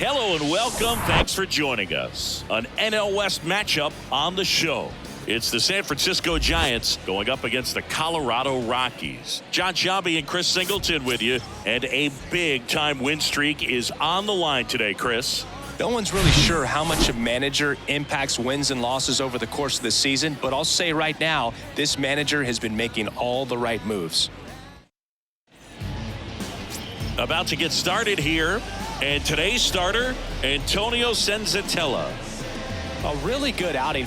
Hello and welcome. Thanks for joining us. An NL West matchup on the show. It's the San Francisco Giants going up against the Colorado Rockies. John Sciambi and Chris Singleton with you. And a big-time win streak is on the line today, Chris. No one's really sure how much a manager impacts wins and losses over the course of the season, but I'll say right now, this manager has been making all the right moves. About to get started here. And today's starter, Antonio Senzatella. A really good outing.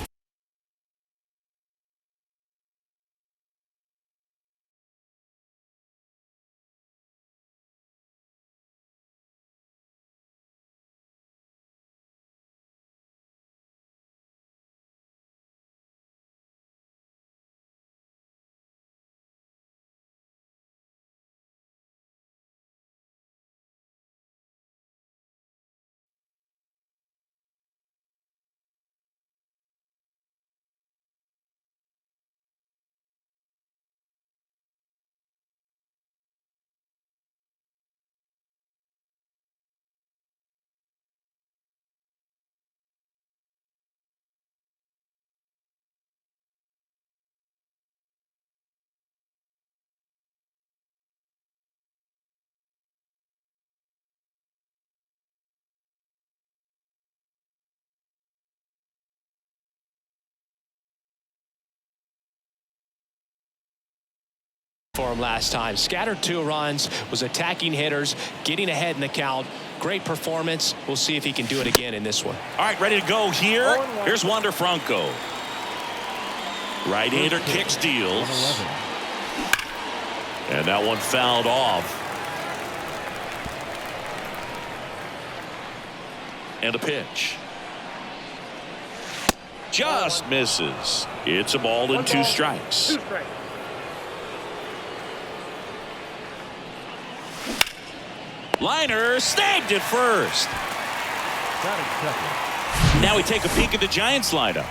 For him last time. Scattered 2 runs, was attacking hitters, getting ahead in the count. Great performance. We'll see if he can do it again in this one. All right, ready to go here. Here's Wander Franco. Right-hander kicks, deals. And that one fouled off. And a pitch. Just misses. It's a ball and 2 strikes. Liner snagged it first. Now we take a peek at the Giants lineup.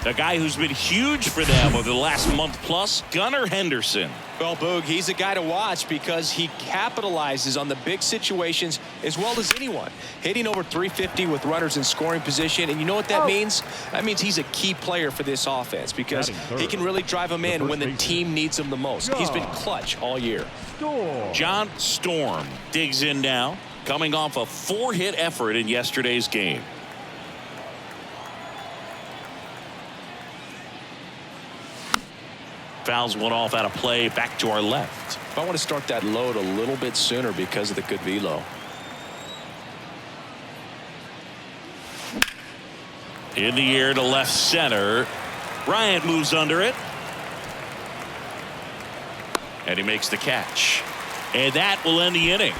A guy who's been huge for them over the last month plus, Gunnar Henderson. Well, Boog, he's a guy to watch because he capitalizes on the big situations as well as anyone. Hitting over 350 with runners in scoring position. And you know what that means? That means he's a key player for this offense because he can really drive them in when the team needs him the most. He's been clutch all year. John Storm digs in now, coming off a 4-hit effort in yesterday's game. Fouls one off out of play, back to our left. I want to start that load a little bit sooner because of the good velo. In the air to left center. Bryant moves under it. And he makes the catch. And that will end the inning.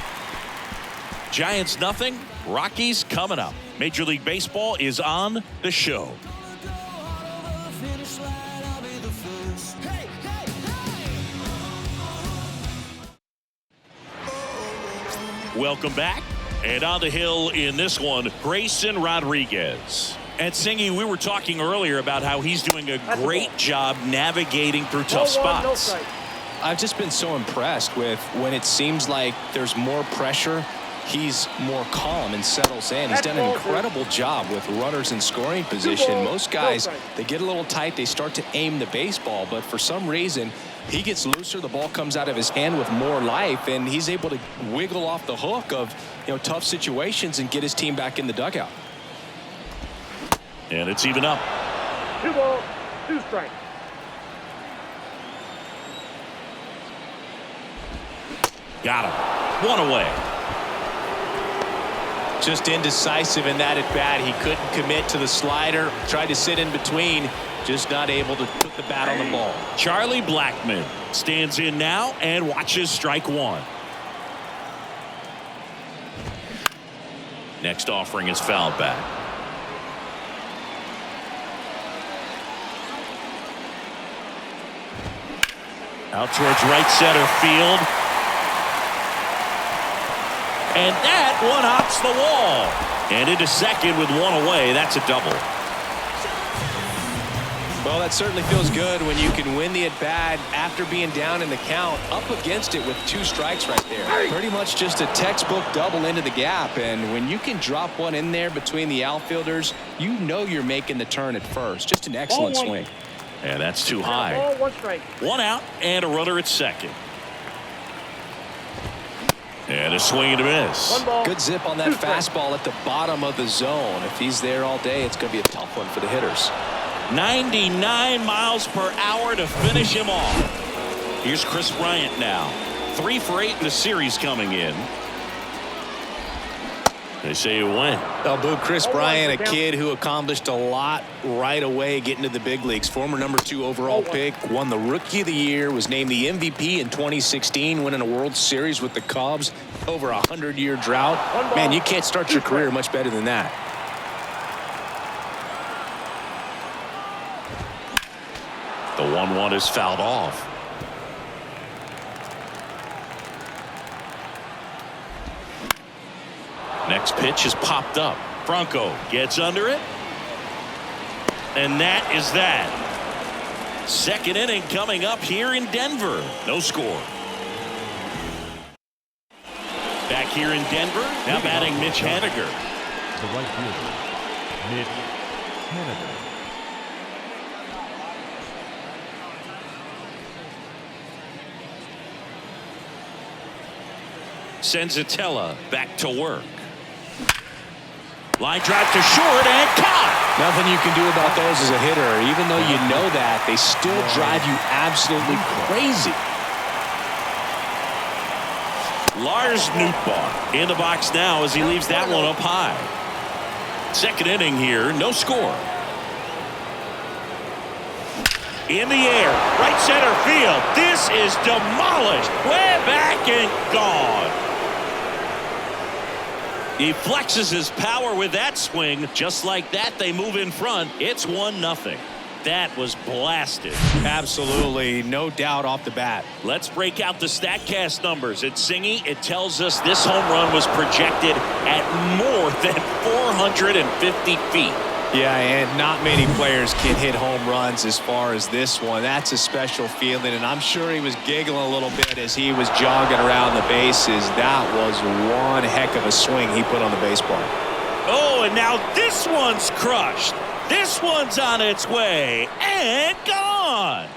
Giants nothing. Rockies coming up. Major League Baseball is on the show. Welcome back. And on the hill in this one, Grayson Rodriguez. And Singy, we were talking earlier about how he's doing a great job navigating through tough spots. I've just been so impressed with when it seems like there's more pressure, he's more calm and settles in. He's done an incredible job with runners in scoring position. Most guys, they get a little tight, they start to aim the baseball, but for some reason, he gets looser, the ball comes out of his hand with more life, and he's able to wiggle off the hook of tough situations and get his team back in the dugout. And it's even up. 2 balls, 2 strikes. Got him. 1 away. Just indecisive in that at bat. He couldn't commit to the slider. Tried to sit in between. Just not able to put the bat on the ball. Charlie Blackmon stands in now and watches strike 1. Next offering is fouled back. Out towards right center field. And that one hops the wall. And into second with 1 away. That's a double. Well, that certainly feels good when you can win the at-bat after being down in the count, up against it with 2 strikes right there. Pretty much just a textbook double into the gap, and when you can drop one in there between the outfielders, you know you're making the turn at first. Just an excellent swing. And that's too high. Ball, 1 strike. 1 out and a runner at second. And a swing and a miss. 1 ball. Good zip on that fastball at the bottom of the zone. If he's there all day, it's going to be a tough one for the hitters. 99 miles per hour to finish him off. Here's Kris Bryant now. 3 for 8 in the series coming in. They say you win. Oh, boo, Kris Bryant, a kid who accomplished a lot right away getting to the big leagues. Former number 2 overall pick, won the Rookie of the Year, was named the MVP in 2016, winning a World Series with the Cubs. Over a 100-year drought. Man, you can't start your career much better than that. The 1-1 is fouled off. Next pitch is popped up. Franco gets under it. And that is that. Second inning coming up here in Denver. No score. Back here in Denver, now batting Mitch Haniger. The right fielder, Mitch Haniger. Senzatella back to work. Line drive to short and caught. Nothing you can do about those as a hitter. Even though you know that, they still drive you absolutely crazy. Lars Nootbaar in the box now as he leaves that one up high. Second inning here, no score. In the air, right center field. This is demolished. Way back and gone. He flexes his power with that swing. Just like that, they move in front. It's 1-0. That was blasted. Absolutely, no doubt off the bat. Let's break out the StatCast numbers. At Singy, it tells us this home run was projected at more than 450 feet. Yeah, and not many players can hit home runs as far as this one. That's a special feeling, and I'm sure he was giggling a little bit as he was jogging around the bases. That was one heck of a swing he put on the baseball. Oh, and now this one's crushed. This one's on its way and gone.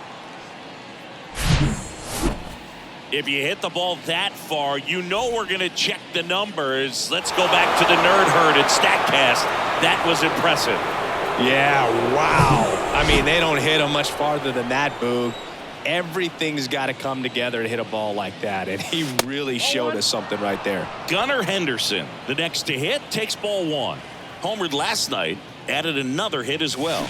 If you hit the ball that far, you know we're going to check the numbers. Let's go back to the nerd herd at StatCast. That was impressive. Yeah, wow. I mean, they don't hit them much farther than that, Boog. Everything's got to come together to hit a ball like that, and he really showed us something right there. Gunnar Henderson, the next to hit, takes ball 1. Homered last night, added another hit as well.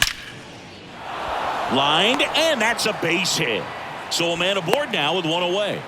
Lined, and that's a base hit. So a man aboard now with 1 away.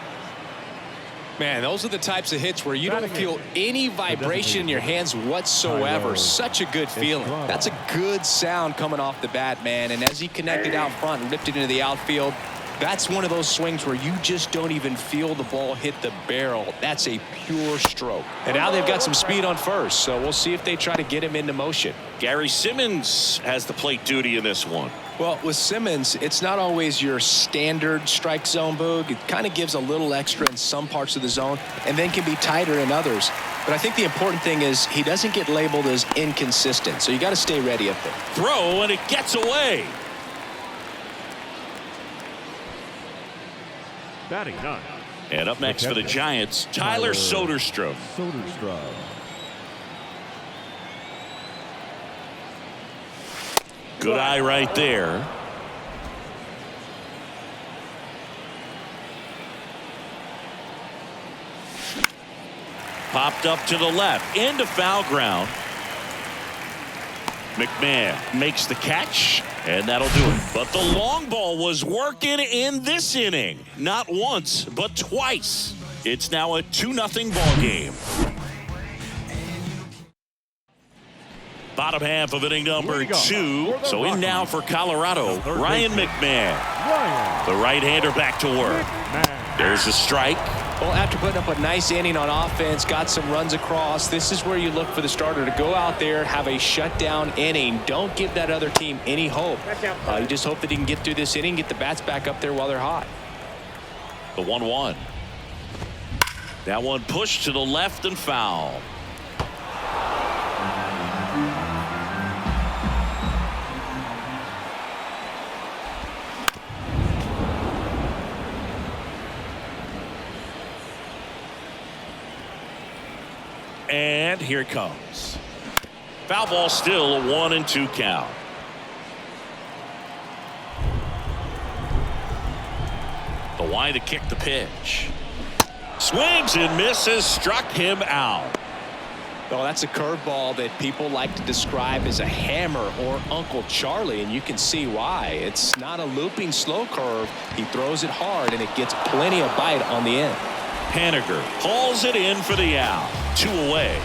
Man, those are the types of hits where you don't feel any vibration in your hands whatsoever. Such a good feeling. That's a good sound coming off the bat, man. And as he connected out front and ripped it into the outfield, that's one of those swings where you just don't even feel the ball hit the barrel. That's a pure stroke. And now they've got some speed on first, so we'll see if they try to get him into motion. Gary Simmons has the plate duty in this one. Well, with Simmons, it's not always your standard strike zone, Boog. It kind of gives a little extra in some parts of the zone and then can be tighter in others. But I think the important thing is he doesn't get labeled as inconsistent, so you got to stay ready up there. Throw, and it gets away. Batting 9. And up next for the Giants, Tyler Soderstrom. Good eye right there. Popped up to the left, into foul ground. McMahon makes the catch, and that'll do it. But the long ball was working in this inning. Not once, but twice. It's now a 2-0 ball game. Bottom half of inning number 2. So in now for Colorado, Ryan McMahon. The right-hander back to work. There's a strike. Well, after putting up a nice inning on offense, got some runs across, this is where you look for the starter to go out there, have a shutdown inning. Don't give that other team any hope. You just hope that he can get through this inning, get the bats back up there while they're hot. The 1-1. That one pushed to the left and foul. And here it comes. Foul ball, still a 1-2 count. The wide to kick the pitch. Swings and misses, struck him out. Well, that's a curveball that people like to describe as a hammer or Uncle Charlie, and you can see why. It's not a looping slow curve. He throws it hard, and it gets plenty of bite on the end. Haniger hauls it in for the out. 2 away.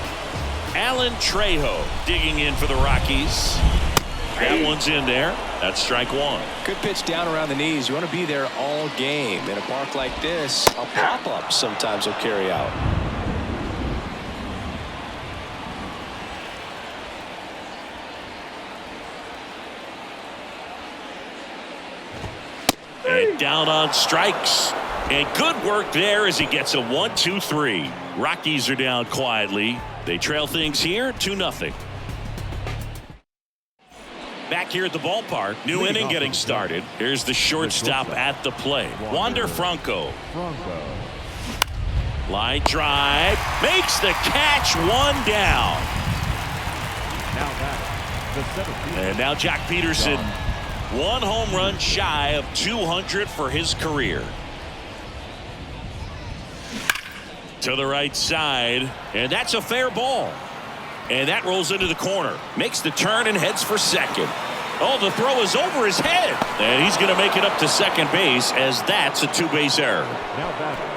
Alan Trejo digging in for the Rockies. That one's in there. That's strike 1. Good pitch down around the knees. You want to be there all game. In a park like this, a pop-up sometimes will carry out. And down on strikes. And good work there as he gets a 1-2-3. Rockies are down quietly. They trail things here 2-0. Back here at the ballpark, new inning getting started. Here's the shortstop at the plate, Wander Franco. Line drive, makes the catch, 1 down. And now Joc Pederson, 1 home run shy of 200 for his career. To the right side, and that's a fair ball. And that rolls into the corner. Makes the turn and heads for second. Oh, the throw is over his head. And he's going to make it up to second base as that's a 2-base error.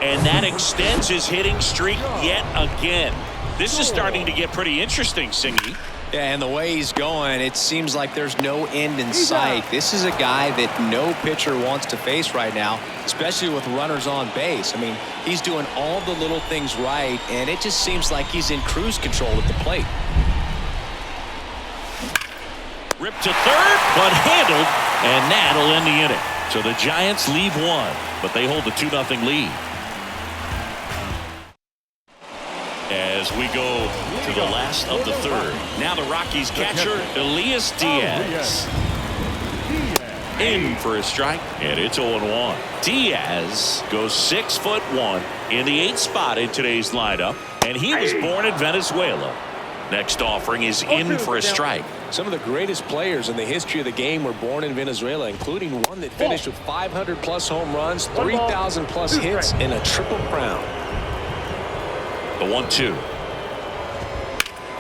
And that extends his hitting streak yet again. This is starting to get pretty interesting, Singy. Yeah, and the way he's going, it seems like there's no end in sight. This is a guy that no pitcher wants to face right now, especially with runners on base. I mean, he's doing all the little things right, and it just seems like he's in cruise control at the plate. Ripped to third, but handled, and that'll end the inning. So the Giants leave 1, but they hold the 2-0 lead. As we go to the last of the third. Now the Rockies catcher, Elias Diaz. In for a strike, and it's 0-1. Diaz goes 6'1" in the 8th spot in today's lineup, and he was born in Venezuela. Next offering is in for a strike. Some of the greatest players in the history of the game were born in Venezuela, including one that finished with 500+ home runs, 3,000+ hits, and a triple crown. The 1-2.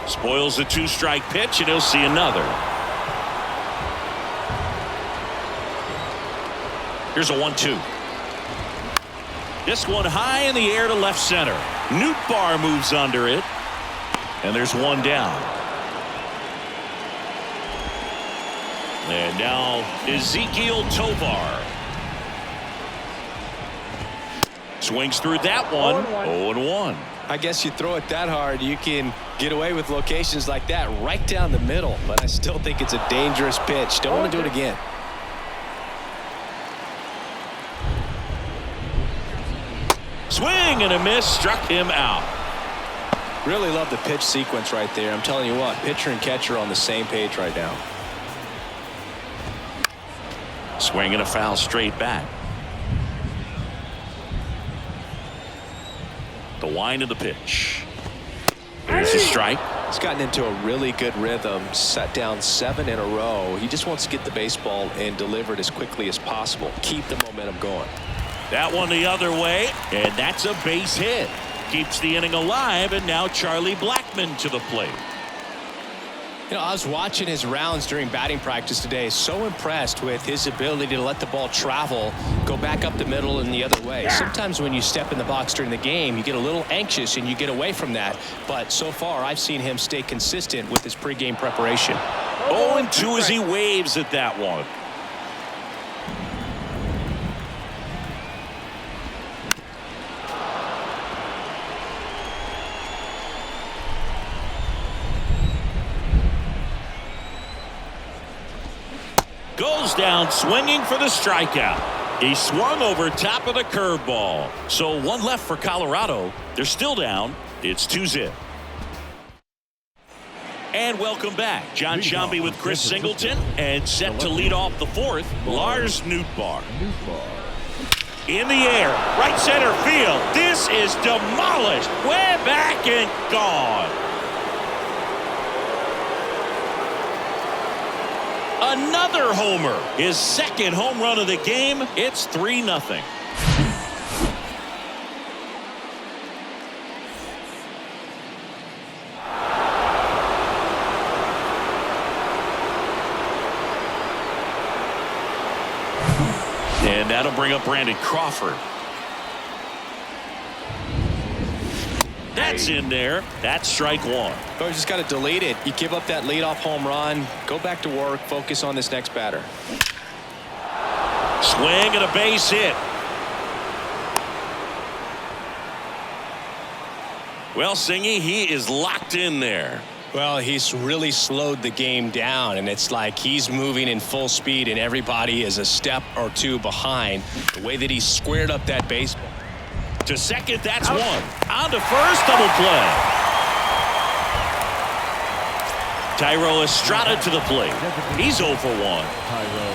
Spoils the 2-strike pitch, and he'll see another. Here's a 1-2. This one high in the air to left center. Nootbaar moves under it, and there's 1 down. And now Ezequiel Tovar. Swings through that one. 0-1. I guess you throw it that hard, you can get away with locations like that right down the middle. But I still think it's a dangerous pitch. Don't want to do it again. Swing and a miss, struck him out. Really love the pitch sequence right there. I'm telling you what, pitcher and catcher on the same page right now. Swing and a foul straight back. The wind of the pitch. There's a strike. He's gotten into a really good rhythm, set down 7 in a row. He just wants to get the baseball and deliver it as quickly as possible. Keep the momentum going. That one the other way, and that's a base hit. Keeps the inning alive, and now Charlie Blackmon to the plate. You know, I was watching his rounds during batting practice today. So impressed with his ability to let the ball travel, go back up the middle and the other way. Sometimes when you step in the box during the game, you get a little anxious and you get away from that. But so far, I've seen him stay consistent with his pregame preparation. 0-2 as he waves at that one. Goes down swinging for the strikeout. He swung over top of the curveball. So one left for Colorado. They're still down. It's 2-0. And welcome back. John Sciambi with Chris Singleton. And set to lead off the fourth, Lars Nootbaar. In the air, right center field. This is demolished. Way back and gone. Another homer. His second home run of the game. It's 3-0. And that'll bring up Brandon Crawford. That's in there. That's strike one. Oh, you just got to delete it. You give up that leadoff home run. Go back to work. Focus on this next batter. Swing and a base hit. Well, Singy, he is locked in there. Well, he's really slowed the game down, and it's like he's moving in full speed, and everybody is a step or two behind. The way that he squared up that baseball. To second, that's one. On to first, double play. Thairo Estrada to the plate. He's 0 for 1. Thairo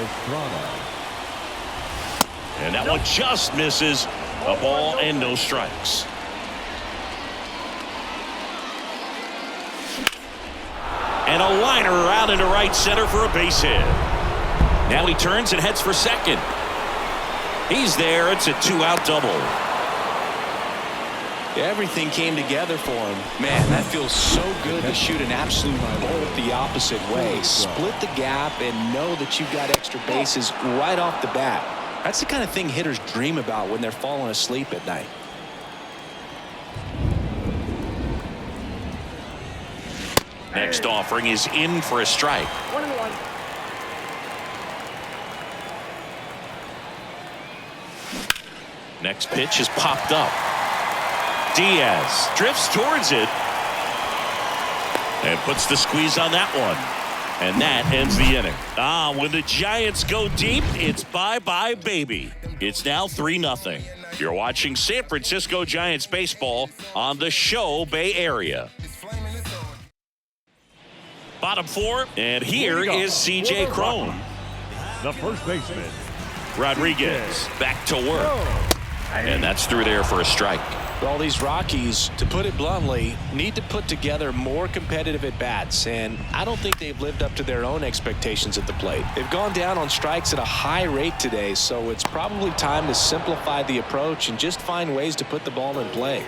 Estrada. And that one just misses. A ball and no strikes. And a liner out into right center for a base hit. Now he turns and heads for second. He's there. It's a 2-out double. Everything came together for him. Man, that feels so good to shoot an absolute bolt the opposite way. Split the gap and know that you've got extra bases right off the bat. That's the kind of thing hitters dream about when they're falling asleep at night. Next offering is in for a strike. 1-1. Next pitch is popped up. Diaz drifts towards it and puts the squeeze on that one. And that ends the inning. When the Giants go deep, it's bye-bye, baby. It's now 3-0. You're watching San Francisco Giants baseball on the Show Bay Area. Bottom four, and here is C.J. Cron. The first baseman, Rodriguez back to work. And that's through there for a strike. All these Rockies, to put it bluntly, need to put together more competitive at-bats, and I don't think they've lived up to their own expectations at the plate. They've gone down on strikes at a high rate today, so it's probably time to simplify the approach and just find ways to put the ball in play.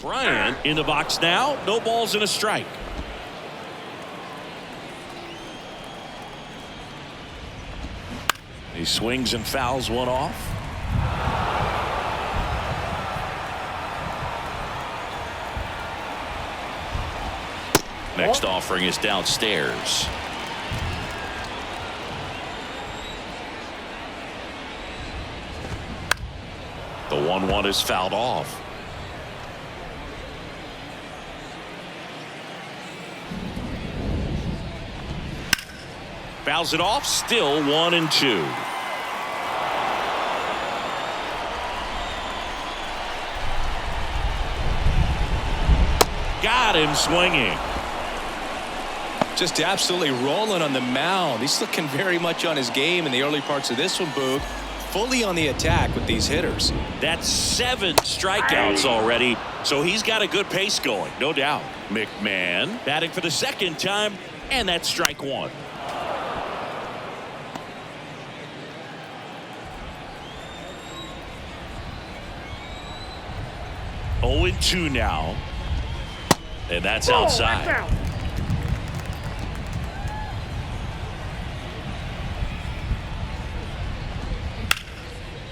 Bryant in the box now. No balls and a strike. He swings and fouls one off. Next offering is downstairs. The 1-1 is fouled off. Fouls it off. Still 1-2. Got him swinging. Just absolutely rolling on the mound. He's looking very much on his game in the early parts of this one, Boog. Fully on the attack with these hitters. That's 7 strikeouts already, so he's got a good pace going, no doubt. McMahon batting for the second time, and that's strike one. Oh, 2 now. And that's outside.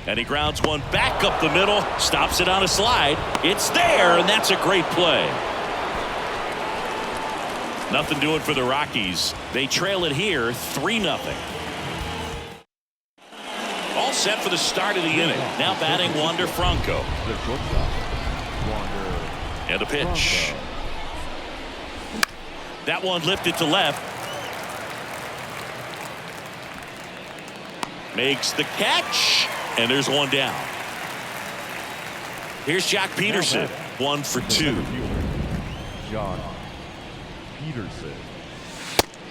And he grounds one back up the middle, stops it on a slide. It's there, and that's a great play. Nothing doing for the Rockies. They trail it here 3-0. All set for the start of the inning. Now batting Wander Franco. The shortstop, Wander And the pitch. That one lifted to left. Makes the catch, and there's one down. Here's Jock Peterson, 1 for 2. Jock Peterson.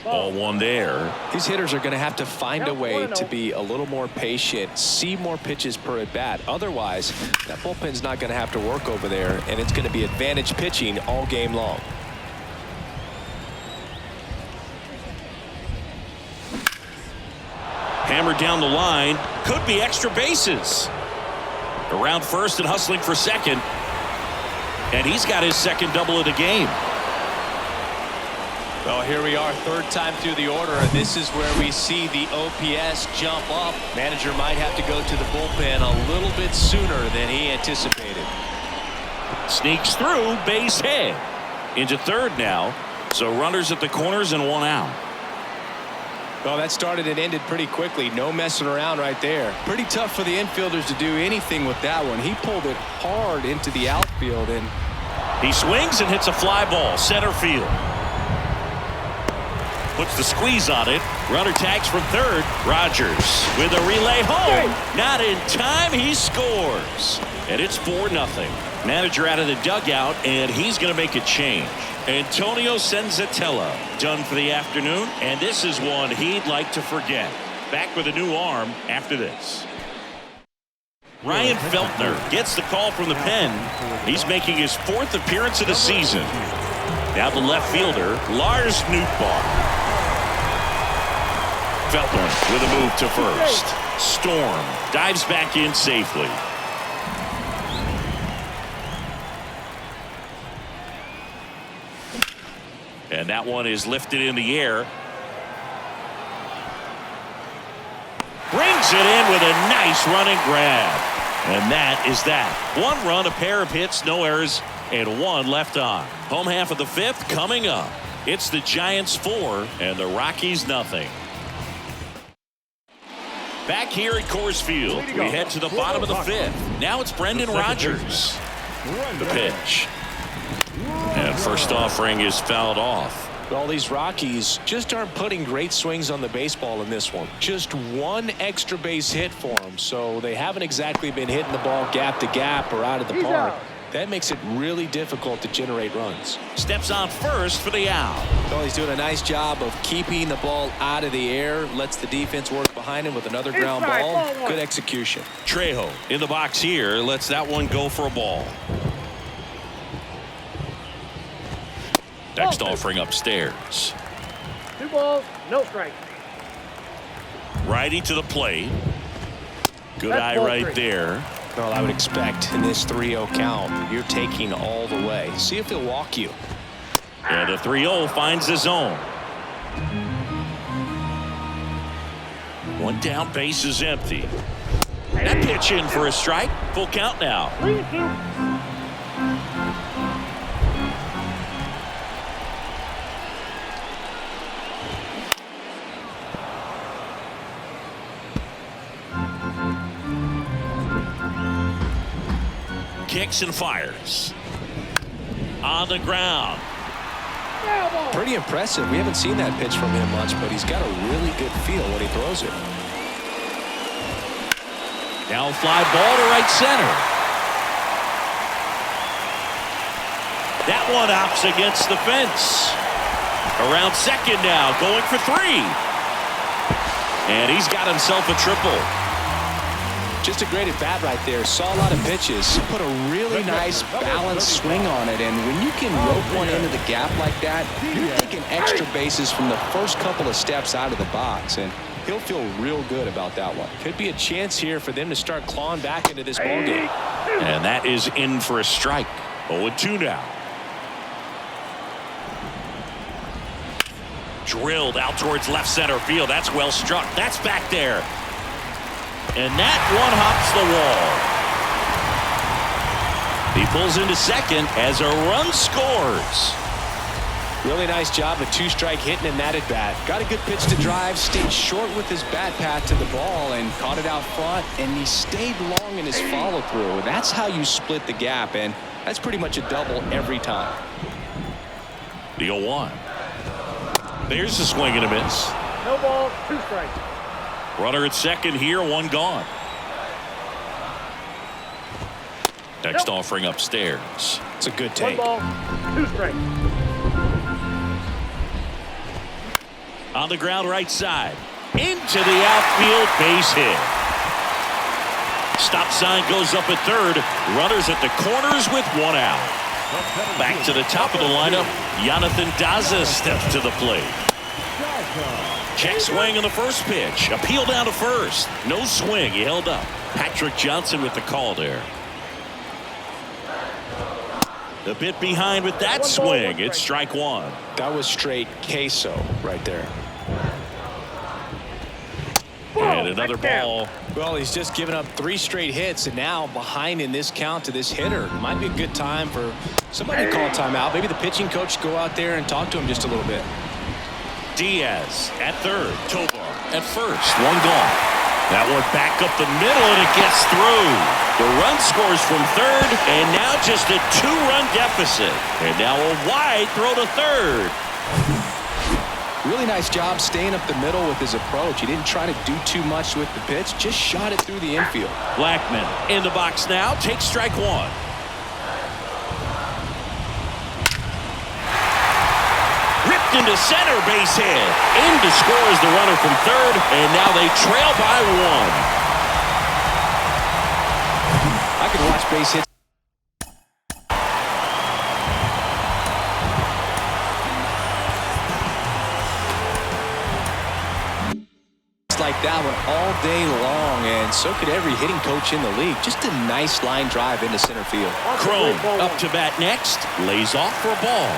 Ball one there. These hitters are going to have to find a way to be a little more patient, see more pitches per at bat. Otherwise, that bullpen's not going to have to work over there, and it's going to be advantage pitching all game long. Hammered down the line. Could be extra bases. Around first and hustling for second. And he's got his second double of the game. Well, here we are, third time through the order, and this is where we see the OPS jump up. Manager might have to go to the bullpen a little bit sooner than he anticipated. Sneaks through, base hit. Into third now. So runners at the corners and one out. Well, that started and ended pretty quickly. No messing around right there. Pretty tough for the infielders to do anything with that one. He pulled it hard into the outfield, and he swings and hits a fly ball center field. Puts the squeeze on it. Runner tags from third. Rogers with a relay home. Not in time. He scores. And it's 4-0. Manager out of the dugout, and he's going to make a change. Antonio Senzatella done for the afternoon, and this is one he'd like to forget. Back with a new arm after this. Ryan Feltner gets the call from the pen. He's making his 4th appearance of the season. Now the left fielder, Lars Nootbaar. Feltner with a move to first. Storm dives back in safely. And that one is lifted in the air. Brings it in with a nice running grab. And that is that. 1 run, a pair of hits, no errors, and 1 left on. Home half of the 5th coming up. It's the Giants 4 and the Rockies nothing. Back here at Coors Field, we head to the bottom of the 5th. Now it's Brendan Rodgers. The pitch. And first offering is fouled off. Well, these Rockies just aren't putting great swings on the baseball in this one. Just 1 extra base hit for them, so they haven't exactly been hitting the ball gap to gap or out of the park. That makes it really difficult to generate runs. Steps on first for the out. Well, he's doing a nice job of keeping the ball out of the air. Lets the defense work behind him with another ground ball. Good execution. Trejo in the box here. Lets that one go for a ball. Next offering upstairs. 2 balls, no strikes. Righty to the plate. Good eye right there. Well, I would expect in this 3-0 count, you're taking all the way. See if he'll walk you. And the 3-0 finds the zone. 1 down, base is empty. That pitch in for a strike. Full count now. 3-2. Kicks and fires. On the ground. Pretty impressive. We haven't seen that pitch from him much, but he's got a really good feel when he throws it. Now fly ball to right center. That one opts against the fence. Around second now, going for 3. And he's got himself a triple. Just a great at bat right there. Saw a lot of pitches. Put a really nice balanced swing on it. And when you can rope one into the gap like that, you're taking extra bases from the first couple of steps out of the box. And he'll feel real good about that one. Could be a chance here for them to start clawing back into this ballgame. And that is in for a strike. 0-2 now. Drilled out towards left center field. That's well struck. That's back there. And that one hops the wall. He pulls into second as a run scores. Really nice job of 2-strike hitting in that at bat. Got a good pitch to drive, stayed short with his bat path to the ball and caught it out front, and he stayed long in his follow through. That's how you split the gap, and that's pretty much a double every time. The 0-1. There's a swing and a miss. No ball, 2 strikes. Runner at second here, 1 gone. Next offering upstairs. It's a good 1 take. ball, 2 strikes. On the ground right side. Into the outfield, base hit. Stop sign goes up at third. Runners at the corners with 1 out. Back to the top of the lineup. Jonathan Daza steps to the plate. Check swing on the first pitch. Appeal down to first. No swing. He held up. Patrick Johnson with the call there. A bit behind with that swing. It's strike 1. That was straight queso right there. And another ball. Well, he's just given up 3 straight hits, and now behind in this count to this hitter. Might be a good time for somebody to call a timeout. Maybe the pitching coach go out there and talk to him just a little bit. Diaz at third. Tovar at first. 1 gone. That one back up the middle, and it gets through. The run scores from third, and now just a 2-run deficit. And now a wide throw to third. Really nice job staying up the middle with his approach. He didn't try to do too much with the pitch, just shot it through the infield. Blackman in the box now, takes strike 1. Ripped into center, base hit. In to score is the runner from third, and now they trail by 1. I could watch base hits like that one all day long, and so could every hitting coach in the league. Just a nice line drive into center field. Cron up to bat next, lays off for a ball.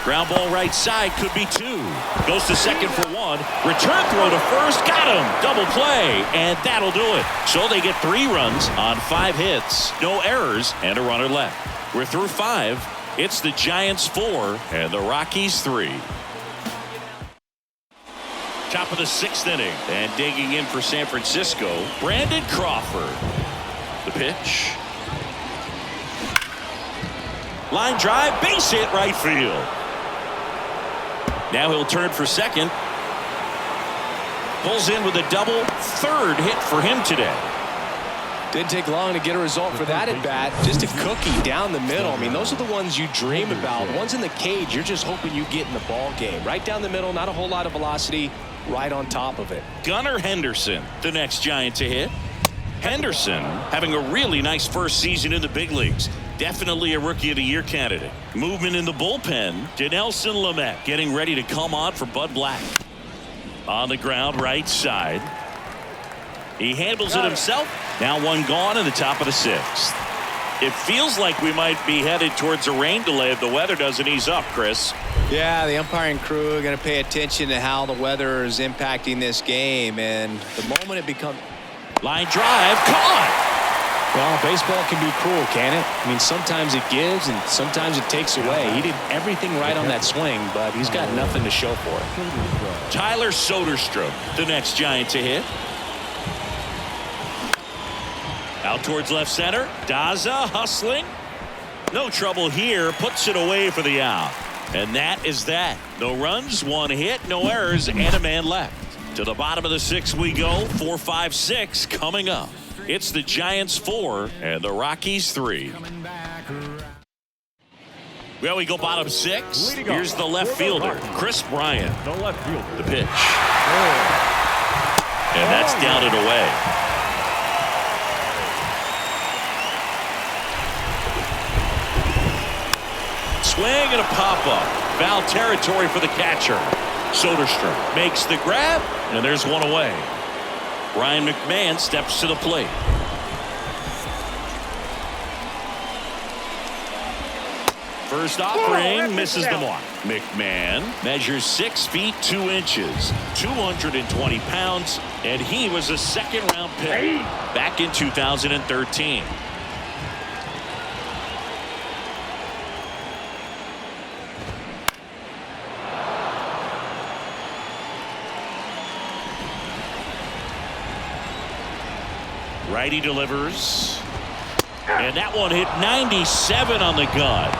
Ground ball right side, could be 2. Goes to second for 1. Return throw to first, got him. Double play, and that'll do it. So they get 3 runs on 5 hits, no errors, and a runner left. We're through 5. It's the Giants 4 and the Rockies 3. Top of the 6th inning, and digging in for San Francisco, Brandon Crawford. The pitch. Line drive, base hit right field. Now he'll turn for second. Pulls in with a double. 3rd hit for him today. Didn't take long to get a result for that at bat. Just a cookie down the middle. I mean, those are the ones you dream about. Ones in the cage, you're just hoping you get in the ball game. Right down the middle, not a whole lot of velocity. Right on top of it. Gunnar Henderson, the next Giant to hit. Henderson having a really nice first season in the big leagues. Definitely a Rookie of the Year candidate. Movement in the bullpen. Dinelson Lamet getting ready to come on for Bud Black. On the ground right side. He handles it himself. Now 1 gone in the top of the 6th. It feels like we might be headed towards a rain delay if the weather doesn't ease up, Chris. Yeah, the umpiring crew are going to pay attention to how the weather is impacting this game, and the moment it becomes... Line drive, caught! Well, baseball can be cruel, can it? I mean, sometimes it gives and sometimes it takes away. He did everything right on that swing, but he's got nothing to show for it. Tyler Soderstrom, the next Giant to hit. Out towards left center. Daza hustling. No trouble here. Puts it away for the out. And that is that. No runs, 1 hit, no errors, and a man left. To the bottom of the 6th we go. 4, 5, 6 coming up. It's the Giants 4 and the Rockies 3. Well, we go bottom 6. Here's the left fielder, Chris Bryant. The left fielder. The pitch. And that's down and away. Swing and a pop-up. Foul territory for the catcher. Soderstrom makes the grab, and there's 1 away. Ryan McMahon steps to the plate. First offering misses the mark. McMahon measures 6 feet 2 inches, 220 pounds, and he was a 2nd-round pick back in 2013. Righty delivers. And that one hit 97 on the gun.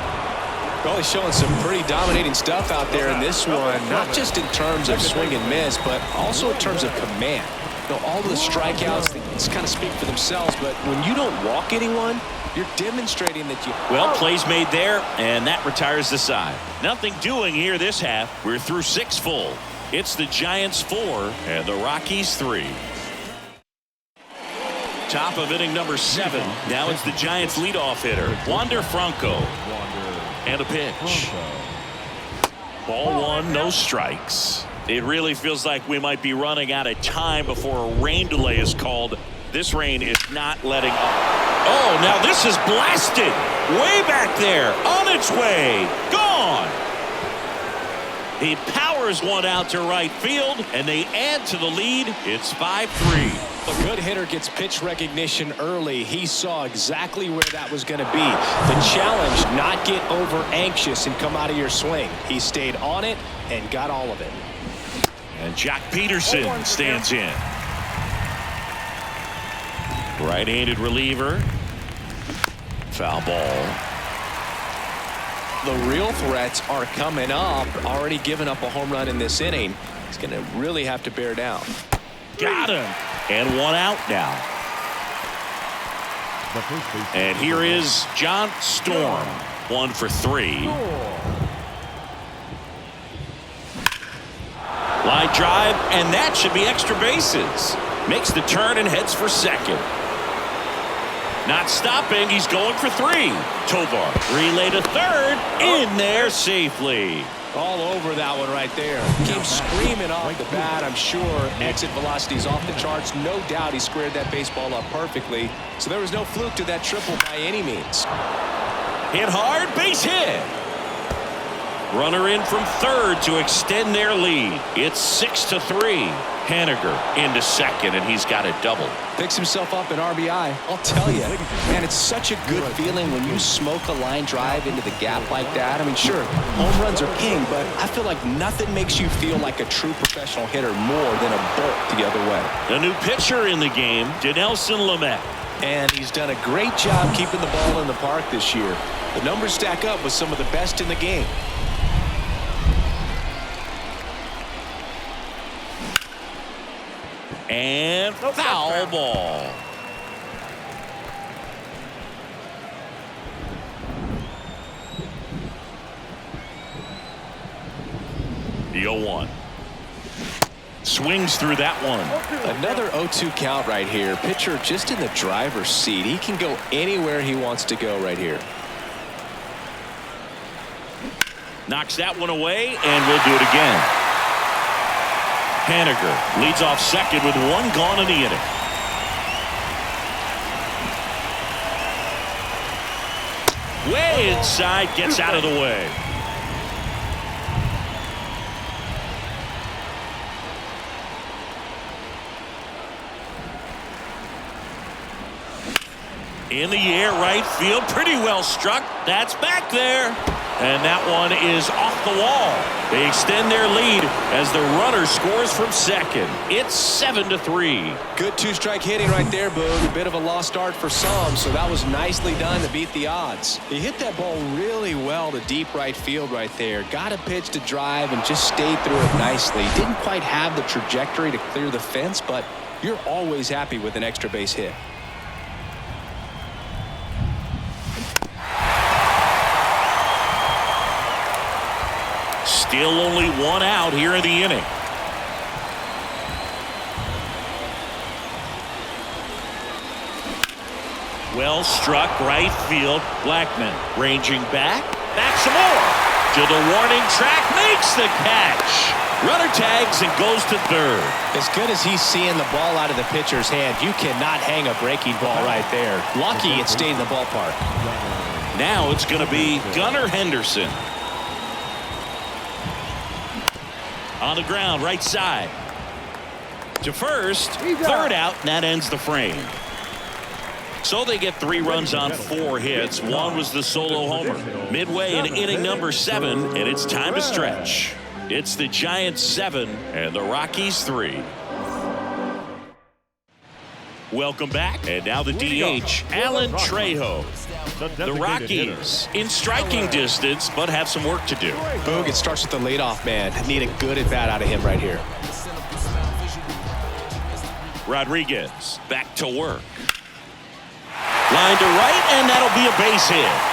Well, he's showing some pretty dominating stuff out there in this one, not just in terms of swing and miss, but also in terms of command. You know, all of the strikeouts, they just kind of speak for themselves, but when you don't walk anyone, you're demonstrating that you... Well, plays made there, and that retires the side. Nothing doing here this half. We're through 6 full. It's the Giants 4 and the Rockies 3. Top of inning number 7. Now it's the Giants leadoff hitter, Wander Franco. And a pitch. Ball 1, no strikes. It really feels like we might be running out of time before a rain delay is called. This rain is not letting up. Oh, now this is blasted. Way back there. On its way. Gone. He powers one out to right field, and they add to the lead. It's 5-3. A good hitter gets pitch recognition early. He saw exactly where that was going to be. The challenge, not get over anxious and come out of your swing. He stayed on it and got all of it. And Jock Peterson stands in. Right-handed reliever. Foul ball. The real threats are coming up. Already given up a home run in this inning. He's going to really have to bear down. Got him. And one out now. And here is John Storm. 1 for 3. Line drive, and that should be extra bases. Makes the turn and heads for second. Not stopping, he's going for 3. Tovar relay to third, in there safely. All over that one right there. Came screaming off the bat, I'm sure. Exit velocity's off the charts. No doubt he squared that baseball up perfectly. So there was no fluke to that triple by any means. Hit hard, base hit. Runner in from third to extend their lead. It's 6-3. Haniger into second, and he's got a double. Picks himself up an RBI. I'll tell you, man, it's such a good feeling when you smoke a line drive into the gap like that. I mean, sure, home runs are king, but I feel like nothing makes you feel like a true professional hitter more than a bolt the other way. The new pitcher in the game, Dinelson Lamet. And he's done a great job keeping the ball in the park this year. The numbers stack up with some of the best in the game. And foul ball. The 0-1. Swings through that one. Another 0-2 count right here. Pitcher just in the driver's seat. He can go anywhere he wants to go right here. Knocks that one away, and we'll do it again. Haniger leads off second with 1 gone in the inning. Way inside, gets out of the way. In the air, right field, pretty well struck. That's back there. And that one is off the wall. They extend their lead as the runner scores from second. It's 7-3. Good two-strike hitting right there, Boog. A bit of a lost start for some, so that was nicely done to beat the odds. He hit that ball really well to deep right field right there. Got a pitch to drive and just stayed through it nicely. Didn't quite have the trajectory to clear the fence, but you're always happy with an extra base hit. Still only 1 out here in the inning. Well struck right field. Blackman ranging back. Back some more. To the warning track. Makes the catch. Runner tags and goes to third. As good as he's seeing the ball out of the pitcher's hand, you cannot hang a breaking ball right there. Lucky it stayed in the ballpark. Now it's going to be Gunnar Henderson. On the ground, right side. To first, third out, and that ends the frame. So they get 3 runs on 4 hits. 1 was the solo homer. Midway in inning number 7, and it's time to stretch. It's the Giants 7 and the Rockies 3. Welcome back. And now the DH, Alan Trejo. The Rockies in striking distance, but have some work to do. Boog, it starts with the leadoff man. Need a good at bat out of him right here. Rodriguez back to work. Line to right, and that'll be a base hit.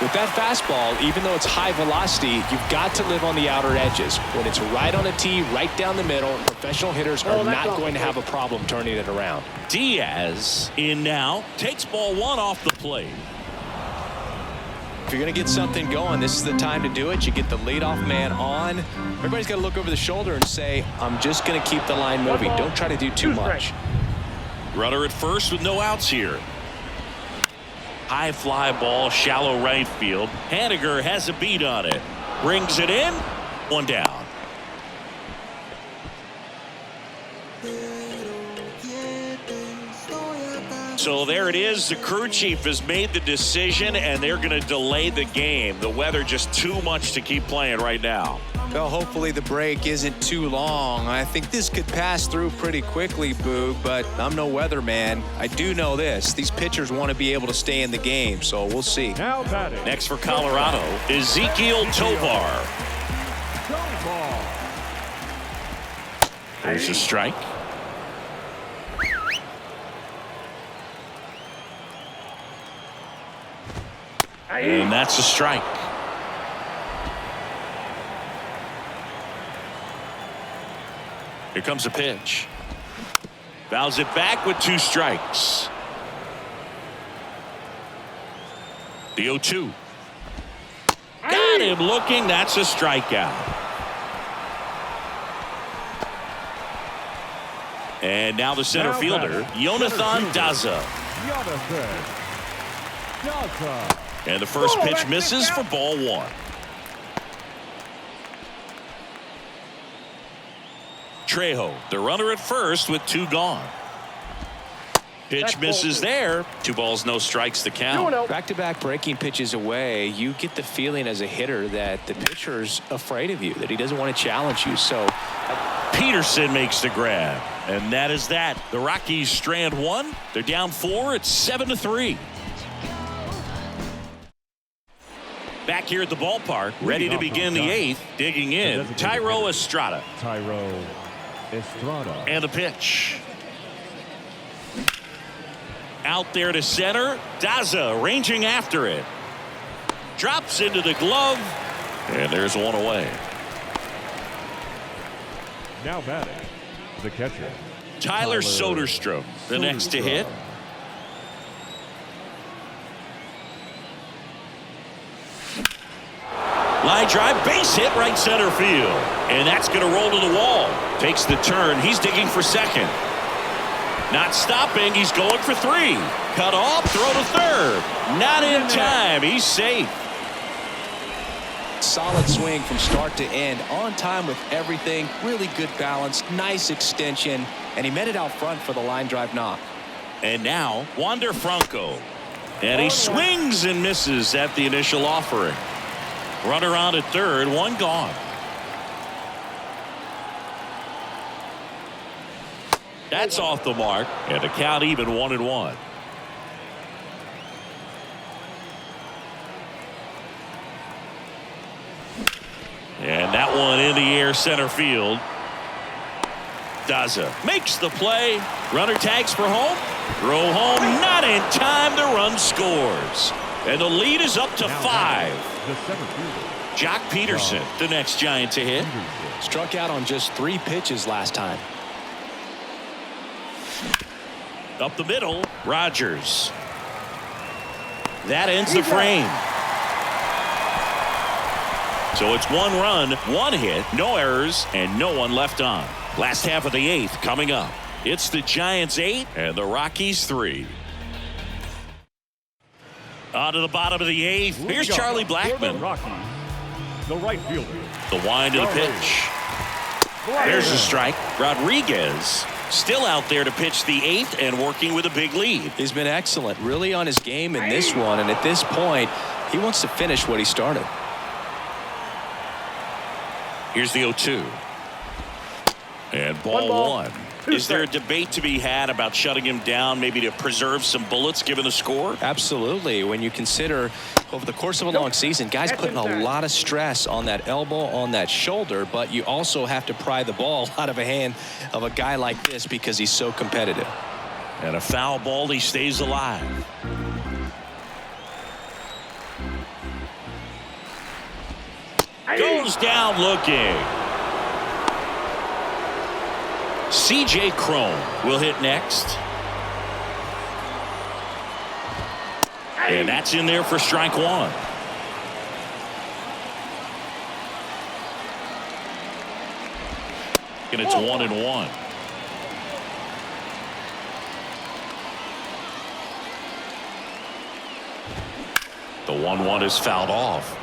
With that fastball, even though it's high velocity, you've got to live on the outer edges. When it's right on a tee, right down the middle, professional hitters are not going to have a problem turning it around. Diaz in now, takes ball one off the plate. If you're going to get something going, this is the time to do it. You get the leadoff man on. Everybody's got to look over the shoulder and say, I'm just going to keep the line moving. Don't try to do too much. Runner at first with no outs here. High fly ball, shallow right field. Haniger has a beat on it. Brings it in. One down. So there it is. The crew chief has made the decision, and they're going to delay the game. The weather just too much to keep playing right now. Well, hopefully the break isn't too long. I think this could pass through pretty quickly, Boog, but I'm no weatherman. I do know this. These pitchers want to be able to stay in the game, so we'll see. Now batting. Next for Colorado, Ezequiel Tovar. There's a strike. And that's a strike. Here comes a pitch. Fouls it back with 2 strikes. The 0-2. Got him looking. That's a strikeout. And now the center fielder, Jonathan Daza. And the first pitch misses for ball 1. Trejo, the runner at first with 2 gone. Pitch misses there. 2 balls, no strikes to count. Back-to-back breaking pitches away, you get the feeling as a hitter that the pitcher's afraid of you, that he doesn't want to challenge you. So Peterson makes the grab, and that is that. The Rockies strand 1. They're down 4. It's 7-3. Back here at the ballpark, ready to begin the 8th. Digging in, Thairo Estrada. And the pitch. Out there to center. Daza ranging after it. Drops into the glove. And there's one away. Now batting, the catcher, Tyler Soderstrom, the next to hit. Line drive, base hit, right center field. And that's going to roll to the wall. Takes the turn. He's digging for second. Not stopping. He's going for 3. Cut off, throw to third. Not in time. He's safe. Solid swing from start to end. On time with everything. Really good balance. Nice extension. And he met it out front for the line drive knock. And now, Wander Franco. And he swings and misses at the initial offering. Runner on at third, 1 gone. That's off the mark, and the count even 1-1. And that one in the air center field. Daza makes the play. Runner tags for home. Throw home, not in time. The run scores. And the lead is up to 5. Jock Peterson, the next Giant to hit. struck out on just 3 pitches last time. Up the middle, Rogers. That ends the frame. So it's 1 run, 1 hit, no errors, and no one left on. Last half of the 8th coming up. It's the Giants 8 and the Rockies 3. On to the bottom of the 8th. Here's Charlie Blackmon. The right fielder. The wind of the pitch. There's the strike. Rodriguez still out there to pitch the 8th and working with a big lead. He's been excellent, really on his game in this one, and at this point, he wants to finish what he started. Here's the 0-2. And ball one. Two Is there a strikes. debate to be had about shutting him down, maybe to preserve some bullets given the score? Absolutely. When you consider over the course of a long season, guys putting a lot of stress on that elbow, on that shoulder, but you also have to pry the ball out of a hand of a guy like this because he's so competitive. And a foul ball, he stays alive. Goes down looking. C.J. Cron will hit next. And that's in there for strike one. And it's 1-1. The 1-1 is fouled off.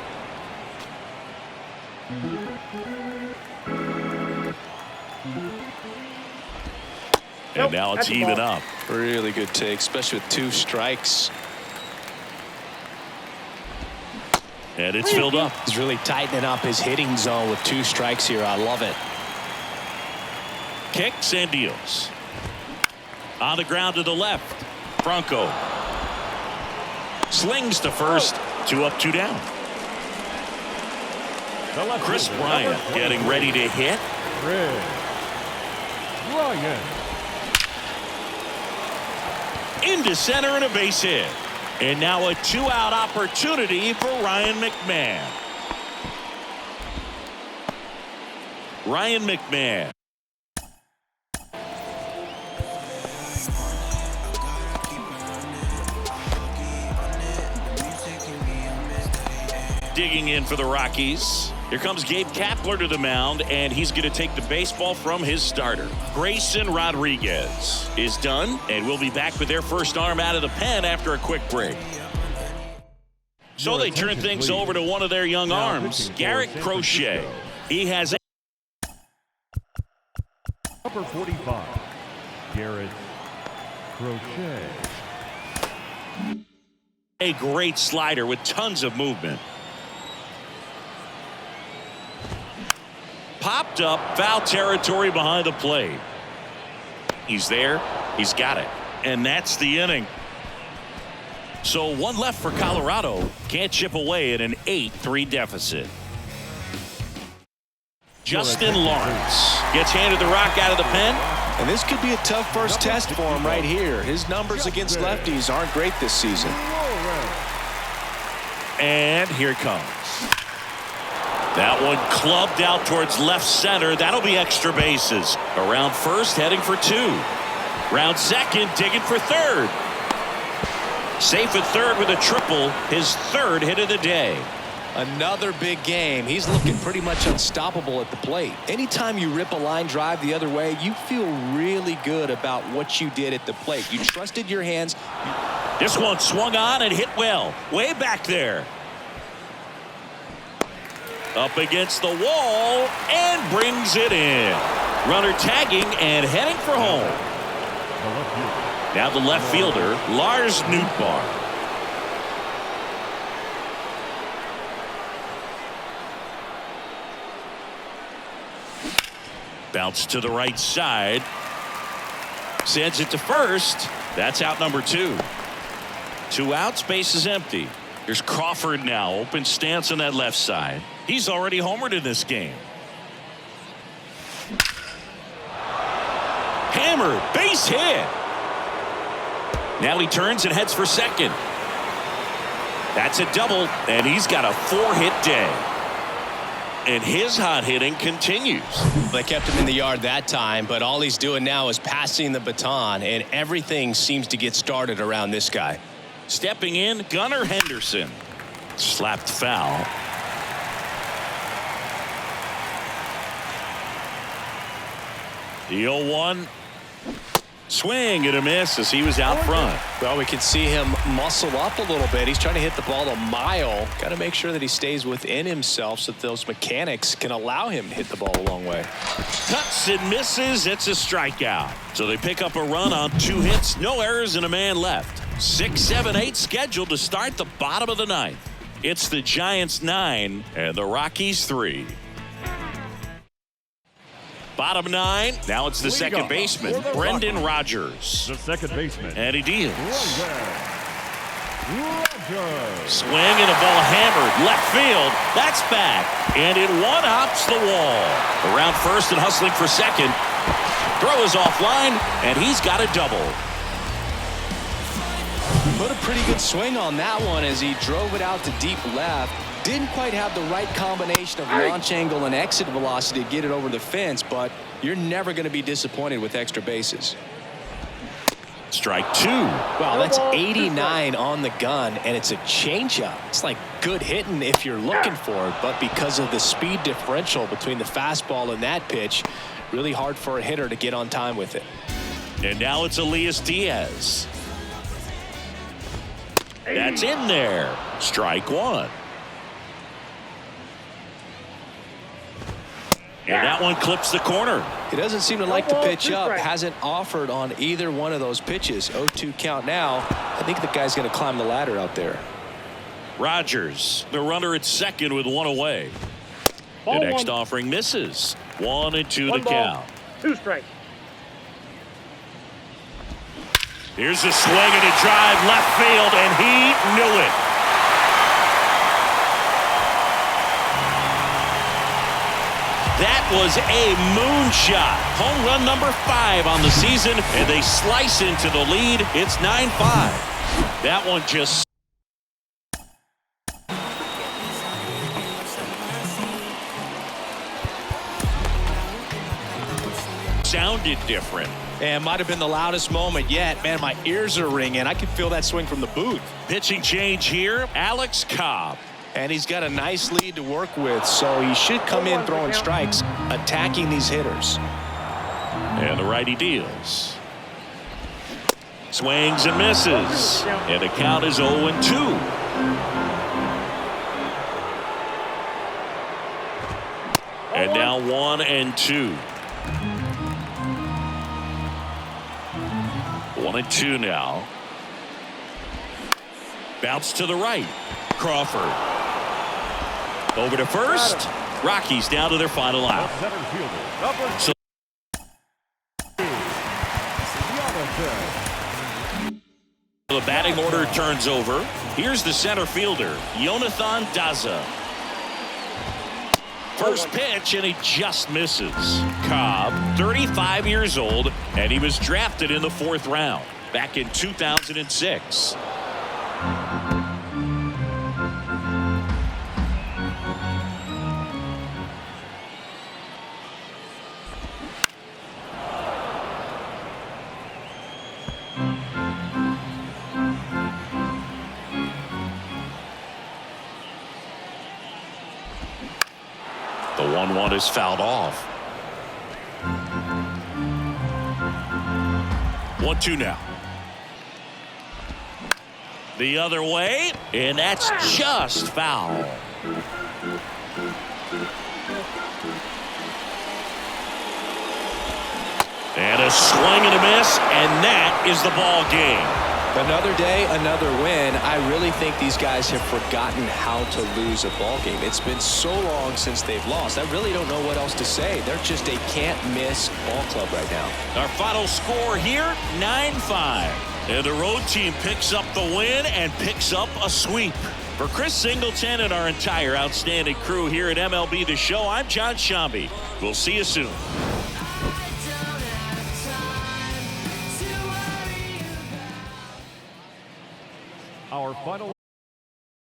And now it's even up. Really good take, especially with 2 strikes. And it's filled up. He's really tightening up his hitting zone with 2 strikes here. I love it. Kicks and deals. On the ground to the left. Franco slings to first. 2 up, 2 down. Chris Bryant getting ready to hit. Chris Bryant. Into center and a base hit. And now a 2-out opportunity for Ryan McMahon. Ryan McMahon. Digging in for the Rockies. Here comes Gabe Kapler to the mound, and he's going to take the baseball from his starter. Grayson Rodriguez is done, and we'll be back with their first arm out of the pen after a quick break. So they turn things over to one of their young arms, Garrett Crochet. He has Number 45, Garrett Crochet. a great slider with tons of movement. Popped up, foul territory behind the plate. He's there. He's got it. And that's the inning. So 1 left for Colorado. Can't chip away at an 8-3 deficit. Justin Lawrence gets handed the rock out of the pen. And this could be a tough first test for him right here. His numbers against lefties aren't great this season. And here it comes. That one clubbed out towards left center. That'll be extra bases. Around first, heading for 2. Round second, digging for third. Safe at third with a triple. His 3rd hit of the day. Another big game. He's looking pretty much unstoppable at the plate. Anytime you rip a line drive the other way, you feel really good about what you did at the plate. You trusted your hands. This one swung on and hit well. Way back there. Up against the wall and brings it in. Runner tagging and heading for home. Now the left fielder, Lars Nootbaar. Bounce to the right side. Sends it to first. That's out number 2. 2 outs, base is empty. Here's Crawford now. Open stance on that left side. He's already homered in this game. Hammered, base hit. Now he turns and heads for second. That's a double, and he's got a 4-hit day. And his hot hitting continues. They kept him in the yard that time, but all he's doing now is passing the baton, and everything seems to get started around this guy. Stepping in, Gunnar Henderson. Slapped foul. The 0-1. Swing and a miss as he was out front. Well, we can see him muscle up a little bit. He's trying to hit the ball a mile. Got to make sure that he stays within himself so that those mechanics can allow him to hit the ball a long way. Cuts and misses. It's a strikeout. So they pick up a run on 2 hits, no errors, and a man left. 6, 7, 8 scheduled to start the bottom of the 9th. It's the Giants 9 and the Rockies 3. Bottom 9. Now it's the second baseman, Brendan Rodgers. The second baseman, And he deals. Rodgers. Swing and a ball hammered left field. That's back. And it one-hops the wall. Around first and hustling for second. Throw is offline, and he's got a double. Put a pretty good swing on that one as he drove it out to deep left. Didn't quite have the right combination of launch angle and exit velocity to get it over the fence, but you're never going to be disappointed with extra bases. Strike 2. Wow, that's 89 on the gun, and it's a changeup. It's like good hitting if you're looking for it, but because of the speed differential between the fastball and that pitch, really hard for a hitter to get on time with it. And now it's Elias Diaz. That's in there. Strike 1. And that one clips the corner. He doesn't seem to like to pitch up. Hasn't offered on either one of those pitches. 0-2 count now. I think the guy's going to climb the ladder out there. Rodgers, the runner at second with one away. The next offering misses. 1-2 the count. 2 strikes. Here's a swing and a drive left field, and he knew it. That was a moonshot. Home run number 5 on the season, and they slice into the lead. It's 9-5. That one just sounded different. And might have been the loudest moment yet. Man, my ears are ringing. I can feel that swing from the booth. Pitching change here, Alex Cobb. And he's got a nice lead to work with, so he should come in throwing strikes, attacking these hitters. And the righty deals. Swings and misses. And the count is 0-2. And now 1-2. 1-2 now. Bounce to the right. Crawford. Over to first. Rockies down to their final out. Center fielder, number So 2, Jonathan. the batting order turns over. Here's the center fielder, Jonathan Daza. First pitch, and he just misses. Cobb, 35 years old, and he was drafted in the 4th round back in 2006. The 1-1 is fouled off. 1-2 now. The other way, and that's just foul. And a swing and a miss, and that is the ball game. Another day, another win. I really think these guys have forgotten how to lose a ball game. It's been so long since they've lost. I really don't know what else to say. They're just a can't-miss ball club right now. Our final score here, 9-5. And the road team picks up the win and picks up a sweep. For Chris Singleton and our entire outstanding crew here at MLB The Show, I'm John Shambi. We'll see you soon. Our final